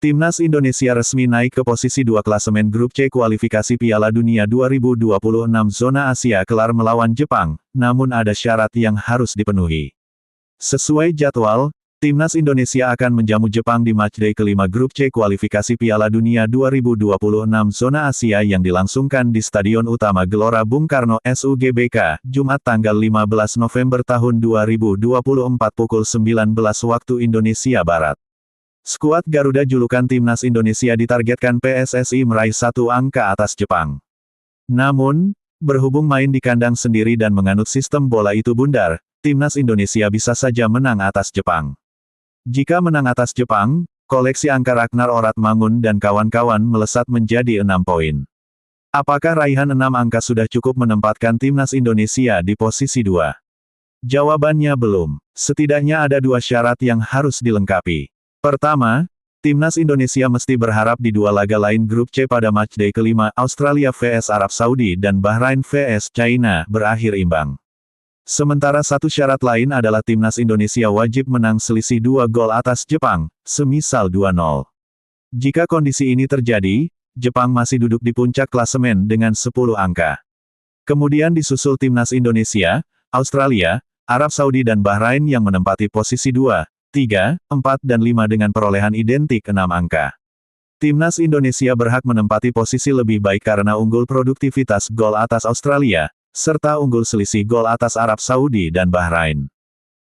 Timnas Indonesia resmi naik ke posisi 2 klasemen Grup C kualifikasi Piala Dunia 2026 zona Asia kelar melawan Jepang, namun ada syarat yang harus dipenuhi. Sesuai jadwal, Timnas Indonesia akan menjamu Jepang di matchday kelima Grup C kualifikasi Piala Dunia 2026 zona Asia yang dilangsungkan di Stadion Utama Gelora Bung Karno SUGBK, Jumat tanggal 15 November tahun 2024 pukul 19 waktu Indonesia Barat. Skuad Garuda julukan Timnas Indonesia ditargetkan PSSI meraih 1 angka atas Jepang. Namun, berhubung main di kandang sendiri dan menganut sistem bola itu bundar, Timnas Indonesia bisa saja menang atas Jepang. Jika menang atas Jepang, koleksi angka Ragnar Oratmangun dan kawan-kawan melesat menjadi 6 poin. Apakah raihan 6 angka sudah cukup menempatkan Timnas Indonesia di posisi 2? Jawabannya belum. Setidaknya ada 2 syarat yang harus dilengkapi. Pertama, Timnas Indonesia mesti berharap di 2 laga lain Grup C pada matchday kelima Australia vs Arab Saudi dan Bahrain vs China berakhir imbang. Sementara satu syarat lain adalah Timnas Indonesia wajib menang selisih 2 gol atas Jepang, semisal 2-0. Jika kondisi ini terjadi, Jepang masih duduk di puncak klasemen dengan 10 angka. Kemudian disusul Timnas Indonesia, Australia, Arab Saudi dan Bahrain yang menempati posisi 2, 3, 4 dan 5 dengan perolehan identik 6 angka. Timnas Indonesia berhak menempati posisi lebih baik karena unggul produktivitas gol atas Australia, serta unggul selisih gol atas Arab Saudi dan Bahrain.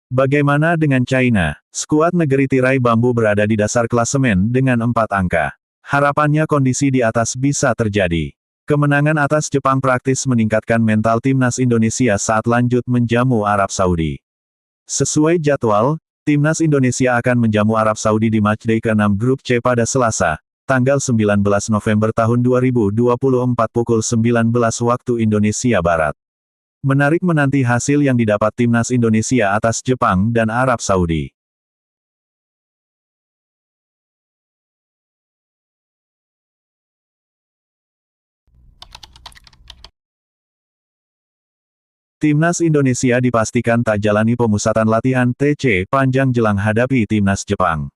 Bagaimana dengan China? Skuad negeri tirai bambu berada di dasar klasemen dengan 4 angka. Harapannya kondisi di atas bisa terjadi. Kemenangan atas Jepang praktis meningkatkan mental Timnas Indonesia saat lanjut menjamu Arab Saudi. Sesuai jadwal, Timnas Indonesia akan menjamu Arab Saudi di matchday ke-6 Grup C pada Selasa, tanggal 19 November tahun 2024 pukul 19 waktu Indonesia Barat. Menarik menanti hasil yang didapat Timnas Indonesia atas Jepang dan Arab Saudi. Timnas Indonesia dipastikan tak jalani pemusatan latihan TC panjang jelang hadapi Timnas Jepang.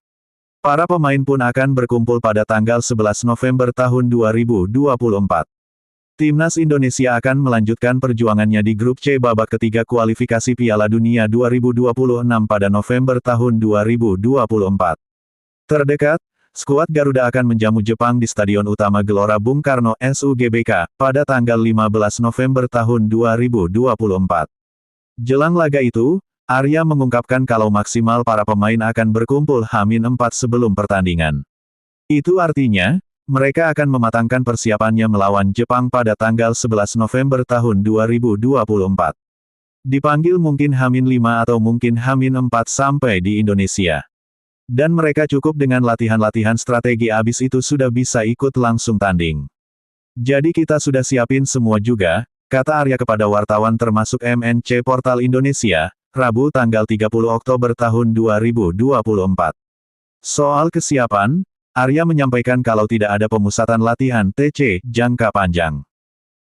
Para pemain pun akan berkumpul pada tanggal 11 November tahun 2024. Timnas Indonesia akan melanjutkan perjuangannya di Grup C babak ketiga kualifikasi Piala Dunia 2026 pada November tahun 2024. Terdekat, skuad Garuda akan menjamu Jepang di Stadion Utama Gelora Bung Karno SUGBK pada tanggal 15 November tahun 2024. Jelang laga itu, Arya mengungkapkan kalau maksimal para pemain akan berkumpul H-4 sebelum pertandingan. Itu artinya, mereka akan mematangkan persiapannya melawan Jepang pada tanggal 11 November tahun 2024. Dipanggil mungkin H-5 atau mungkin H-4 sampai di Indonesia. Dan mereka cukup dengan latihan-latihan strategi abis itu sudah bisa ikut langsung tanding. Jadi kita sudah siapin semua juga, kata Arya kepada wartawan termasuk MNC Portal Indonesia, Rabu tanggal 30 Oktober tahun 2024. Soal kesiapan, Arya menyampaikan kalau tidak ada pemusatan latihan TC jangka panjang.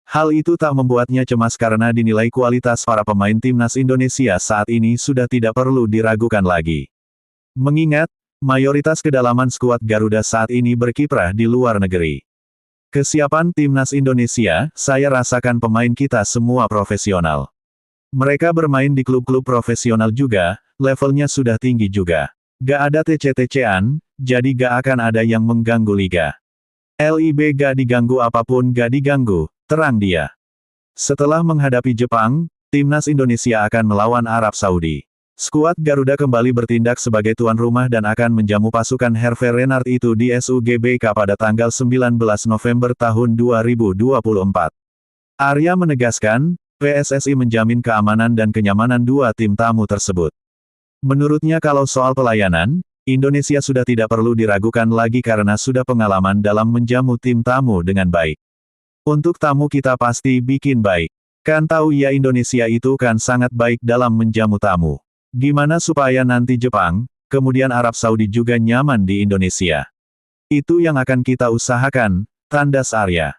Hal itu tak membuatnya cemas karena dinilai kualitas para pemain Timnas Indonesia saat ini sudah tidak perlu diragukan lagi. Mengingat, mayoritas kedalaman skuad Garuda saat ini berkiprah di luar negeri. Kesiapan Timnas Indonesia, saya rasakan pemain kita semua profesional. Mereka bermain di klub-klub profesional juga, levelnya sudah tinggi juga. Gak ada TC-TC-an, jadi gak akan ada yang mengganggu liga. LIB gak diganggu apapun gak diganggu, terang dia. Setelah menghadapi Jepang, Timnas Indonesia akan melawan Arab Saudi. Skuad Garuda kembali bertindak sebagai tuan rumah dan akan menjamu pasukan Hervé Renard itu di SUGBK pada tanggal 19 November tahun 2024. Arya menegaskan, PSSI menjamin keamanan dan kenyamanan 2 tim tamu tersebut. Menurutnya kalau soal pelayanan, Indonesia sudah tidak perlu diragukan lagi karena sudah pengalaman dalam menjamu tim tamu dengan baik. Untuk tamu kita pasti bikin baik. Kan tahu ya Indonesia itu kan sangat baik dalam menjamu tamu. Gimana supaya nanti Jepang, kemudian Arab Saudi juga nyaman di Indonesia? Itu yang akan kita usahakan, tandas Arya.